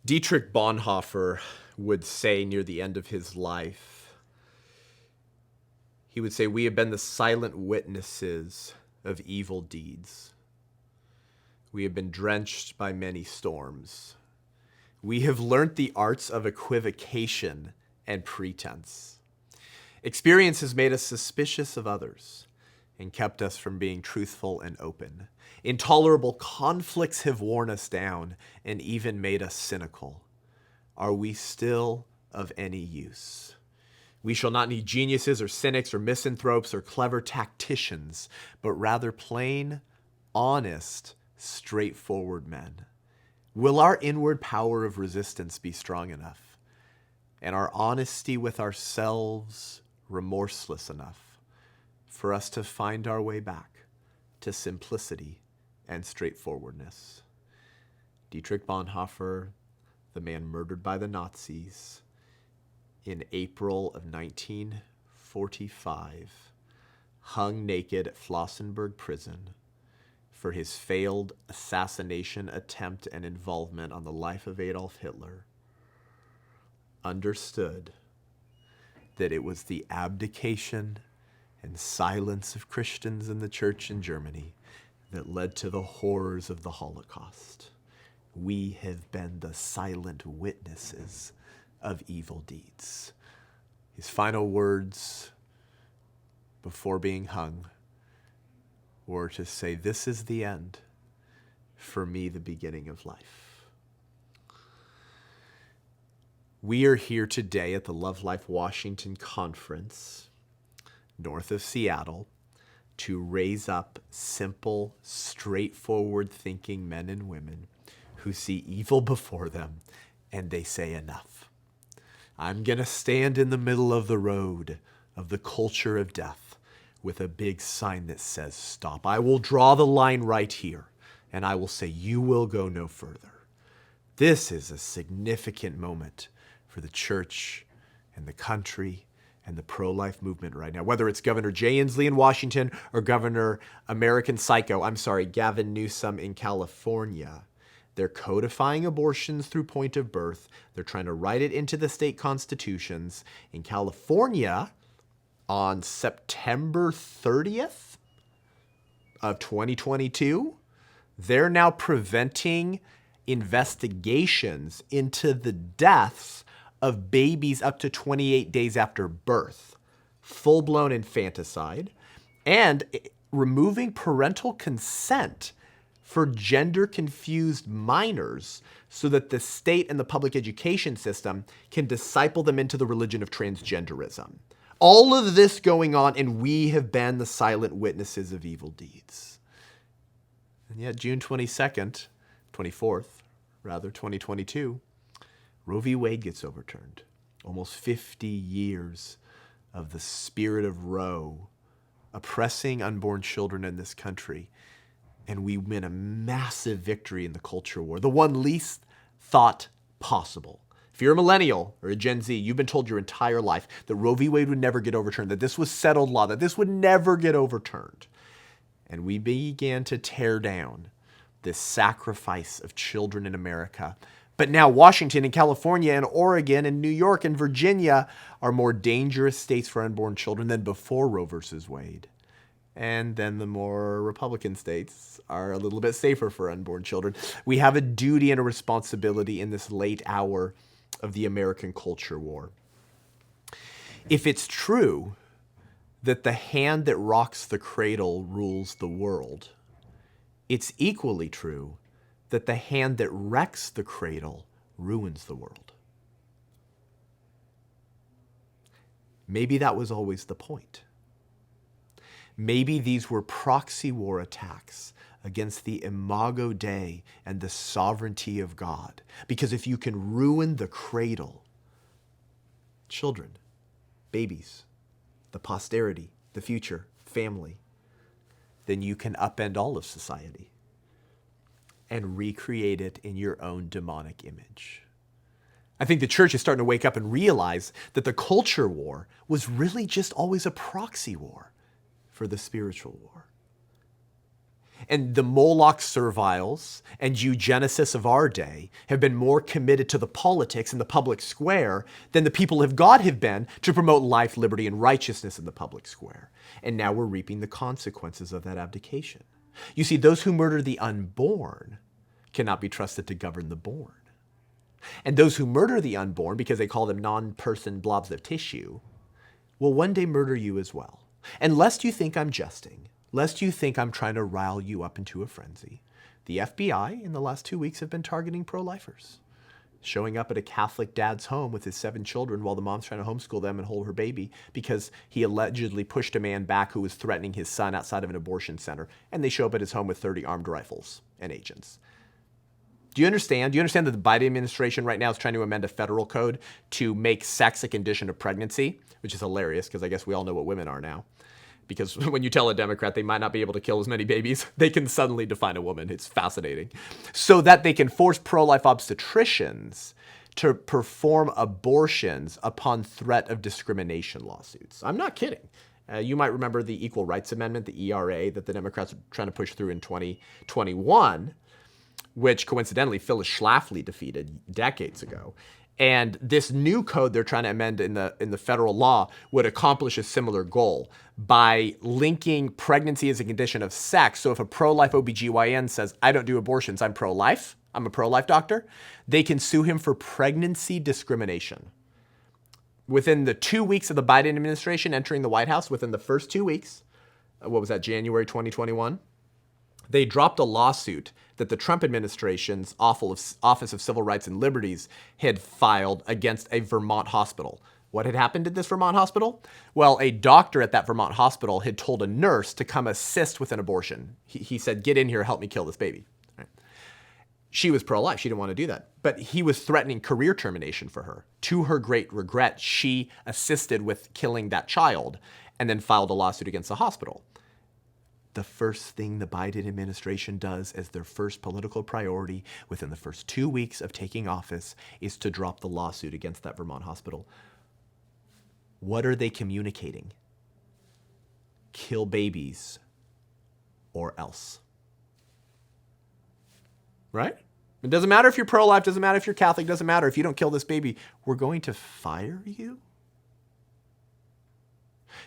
Dietrich Bonhoeffer would say near the end of his life, he would say, "We have been the silent witnesses of evil deeds. We have been drenched by many storms. We have learnt the arts of equivocation and pretense. Experience has made us suspicious of others and kept us from being truthful and open. Intolerable conflicts have worn us down and even made us cynical. Are we still of any use? We shall not need geniuses or cynics or misanthropes or clever tacticians, but rather plain, honest, straightforward men. Will our inward power of resistance be strong enough, and our honesty with ourselves remorseless enough for us to find our way back to simplicity and straightforwardness?" Dietrich Bonhoeffer, the man murdered by the Nazis in April of 1945, hung naked at Flossenburg prison for his failed assassination attempt and involvement on the life of Adolf Hitler, understood that it was the abdication and silence of Christians in the church in Germany that led to the horrors of the Holocaust. We have been the silent witnesses of evil deeds. His final words before being hung were to say, "This is the end, for me the beginning of life." We are here today at the Love Life Washington Conference, north of Seattle, to raise up simple, straightforward thinking men and women who see evil before them and they say enough. I'm going to stand in the middle of the road of the culture of death with a big sign that says stop. I will draw the line right here and I will say you will go no further. This is a significant moment for the church and the country and the pro-life movement right now, whether it's Governor Jay Inslee in Washington or Governor Gavin Newsom in California. They're codifying abortions through point of birth. They're trying to write it into the state constitutions. In California, on September 30th of 2022, they're now preventing investigations into the deaths of babies up to 28 days after birth, full-blown infanticide, and removing parental consent for gender-confused minors so that the state and the public education system can disciple them into the religion of transgenderism. All of this going on, and we have been the silent witnesses of evil deeds. And yet June 24th, 2022, Roe v. Wade gets overturned. Almost 50 years of the spirit of Roe oppressing unborn children in this country. And we win a massive victory in the culture war, the one least thought possible. If you're a millennial or a Gen Z, you've been told your entire life that Roe v. Wade would never get overturned, that this was settled law, that this would never get overturned. And we began to tear down this sacrifice of children in America. But now Washington and California and Oregon and New York and Virginia are more dangerous states for unborn children than before Roe versus Wade. And then the more Republican states are a little bit safer for unborn children. We have a duty and a responsibility in this late hour of the American culture war. If it's true that the hand that rocks the cradle rules the world, it's equally true that the hand that wrecks the cradle ruins the world. Maybe that was always the point. Maybe these were proxy war attacks against the imago Dei and the sovereignty of God. Because if you can ruin the cradle, children, babies, the posterity, the future, family, then you can upend all of society and recreate it in your own demonic image. I think the church is starting to wake up and realize that the culture war was really just always a proxy war for the spiritual war. And the Moloch serviles and eugenicists of our day have been more committed to the politics in the public square than the people of God have been to promote life, liberty, and righteousness in the public square. And now we're reaping the consequences of that abdication. You see, those who murder the unborn cannot be trusted to govern the born. And those who murder the unborn, because they call them non-person blobs of tissue, will one day murder you as well. And lest you think I'm jesting, lest you think I'm trying to rile you up into a frenzy, the FBI in the last 2 weeks have been targeting pro-lifers, showing up at a Catholic dad's home with his 7 children while the mom's trying to homeschool them and hold her baby because he allegedly pushed a man back who was threatening his son outside of an abortion center. And they show up at his home with 30 armed rifles and agents. Do you understand? Do you understand that the Biden administration right now is trying to amend a federal code to make sex a condition of pregnancy, which is hilarious because I guess we all know what women are now. Because when you tell a Democrat they might not be able to kill as many babies, they can suddenly define a woman. It's fascinating. So that they can force pro-life obstetricians to perform abortions upon threat of discrimination lawsuits. I'm not kidding. You might remember the Equal Rights Amendment, the ERA, that the Democrats were trying to push through in 2021, which coincidentally Phyllis Schlafly defeated decades ago. And this new code they're trying to amend in the federal law would accomplish a similar goal by linking pregnancy as a condition of sex. So if a pro-life OBGYN says, I don't do abortions, I'm pro-life, I'm a pro-life doctor, they can sue him for pregnancy discrimination. Within the 2 weeks of the Biden administration entering the White House, within the first 2 weeks, what was that, January 2021? They dropped a lawsuit that the Trump administration's Office of Civil Rights and Liberties had filed against a Vermont hospital. What had happened at this Vermont hospital? Well, a doctor at that Vermont hospital had told a nurse to come assist with an abortion. He said, get in here, help me kill this baby. Right. She was pro-life. She didn't want to do that. But he was threatening career termination for her. To her great regret, she assisted with killing that child and then filed a lawsuit against the hospital. The first thing the Biden administration does as their first political priority within the first 2 weeks of taking office is to drop the lawsuit against that Vermont hospital. What are they communicating? Kill babies or else. Right? It doesn't matter if you're pro-life, doesn't matter if you're Catholic, doesn't matter if you don't kill this baby. We're going to fire you?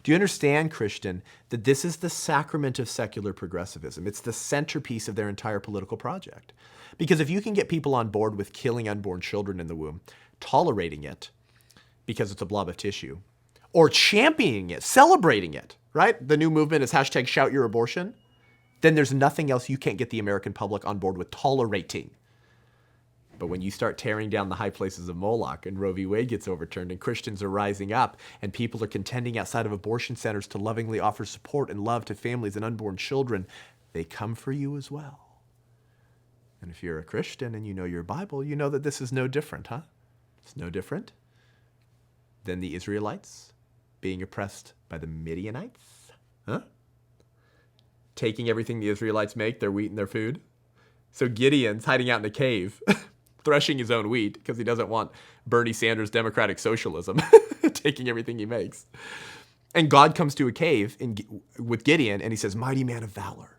Do you understand, Christian, that this is the sacrament of secular progressivism? It's the centerpiece of their entire political project. Because if you can get people on board with killing unborn children in the womb, tolerating it because it's a blob of tissue, or championing it, celebrating it, right? The new movement is hashtag shout your abortion. Then there's nothing else you can't get the American public on board with tolerating. But when you start tearing down the high places of Moloch and Roe v. Wade gets overturned and Christians are rising up and people are contending outside of abortion centers to lovingly offer support and love to families and unborn children, they come for you as well. And if you're a Christian and you know your Bible, you know that this is no different, huh? It's no different than the Israelites being oppressed by the Midianites, huh? Taking everything the Israelites make, their wheat and their food. So Gideon's hiding out in a cave, threshing his own wheat because he doesn't want Bernie Sanders' democratic socialism taking everything he makes. And God comes to a cave with Gideon and he says, mighty man of valor.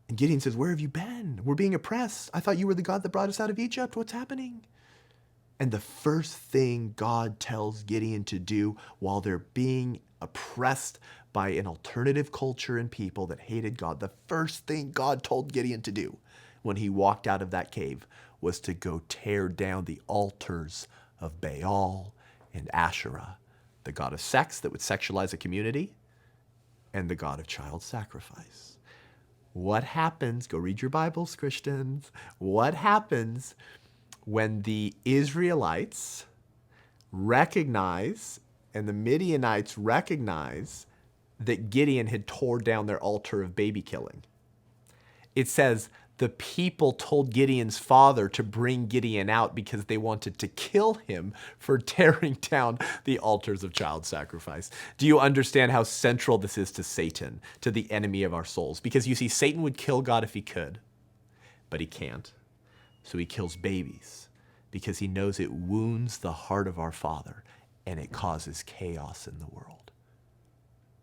And Gideon says, where have you been? We're being oppressed. I thought you were the God that brought us out of Egypt. What's happening? And the first thing God tells Gideon to do while they're being oppressed by an alternative culture and people that hated God, the first thing God told Gideon to do when he walked out of that cave was to go tear down the altars of Baal and Asherah, the god of sex that would sexualize a community, and the god of child sacrifice. What happens, go read your Bibles, Christians, what happens when the Israelites recognize and the Midianites recognize that Gideon had torn down their altar of baby killing? It says, the people told Gideon's father to bring Gideon out because they wanted to kill him for tearing down the altars of child sacrifice. Do you understand how central this is to Satan, to the enemy of our souls? Because you see, Satan would kill God if he could, but he can't. So he kills babies because he knows it wounds the heart of our Father and it causes chaos in the world.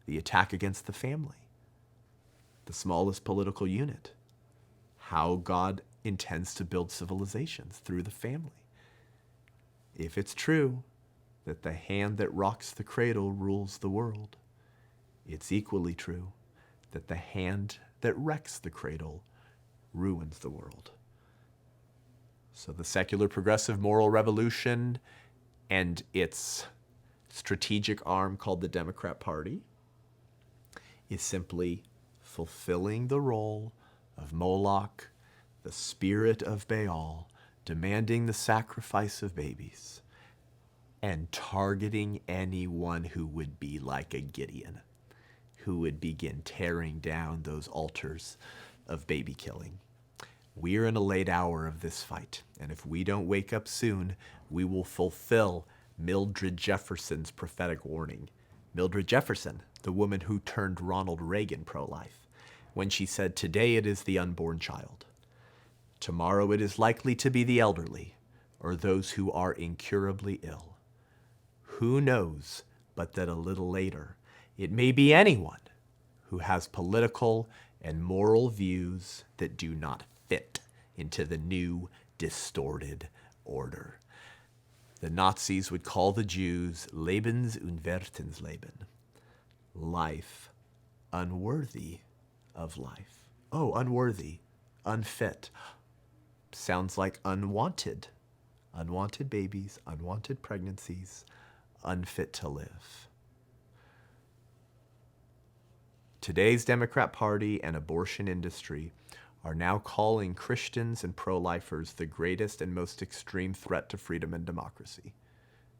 The attack against the family, the smallest political unit, how God intends to build civilizations through the family. If it's true that the hand that rocks the cradle rules the world, it's equally true that the hand that wrecks the cradle ruins the world. So the secular progressive moral revolution and its strategic arm called the Democrat Party is simply fulfilling the role of Moloch, the spirit of Baal, demanding the sacrifice of babies, and targeting anyone who would be like a Gideon, who would begin tearing down those altars of baby killing. We're in a late hour of this fight, and if we don't wake up soon, we will fulfill Mildred Jefferson's prophetic warning. Mildred Jefferson, the woman who turned Ronald Reagan pro-life, when she said, "Today it is the unborn child. Tomorrow it is likely to be the elderly or those who are incurably ill. Who knows but that a little later it may be anyone who has political and moral views that do not fit into the new distorted order." The Nazis would call the Jews Lebensunwertensleben, life unworthy of life. Oh, unworthy, unfit. Sounds like unwanted. Unwanted babies, unwanted pregnancies, unfit to live. Today's Democrat Party and abortion industry are now calling Christians and pro-lifers the greatest and most extreme threat to freedom and democracy.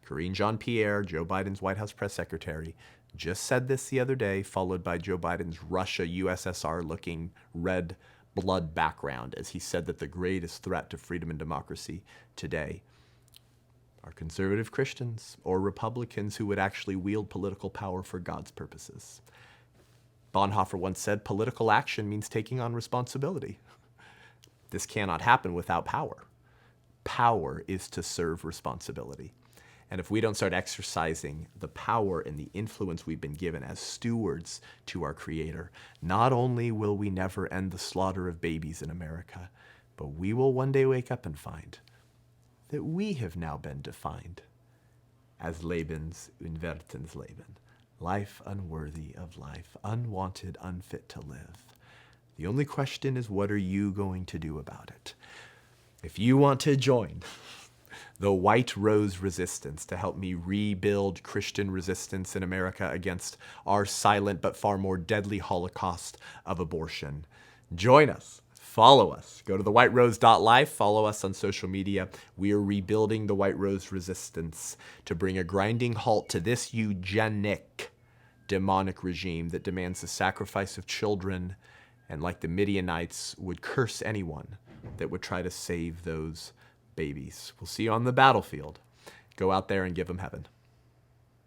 Karine Jean-Pierre, Joe Biden's White House press secretary, just said this the other day, followed by Joe Biden's Russia USSR-looking red blood background, as he said that the greatest threat to freedom and democracy today are conservative Christians or Republicans who would actually wield political power for God's purposes. Bonhoeffer once said, political action means taking on responsibility. This cannot happen without power. Power is to serve responsibility. And if we don't start exercising the power and the influence we've been given as stewards to our Creator, not only will we never end the slaughter of babies in America, but we will one day wake up and find that we have now been defined as Lebensunwertensleben. Life unworthy of life, unwanted, unfit to live. The only question is, what are you going to do about it? If you want to join the White Rose Resistance to help me rebuild Christian resistance in America against our silent but far more deadly holocaust of abortion, join us. Follow us. Go to thewhiterose.life. Follow us on social media. We are rebuilding the White Rose Resistance to bring a grinding halt to this eugenic demonic regime that demands the sacrifice of children and, like the Midianites, would curse anyone that would try to save those babies. We'll see you on the battlefield. Go out there and give them heaven.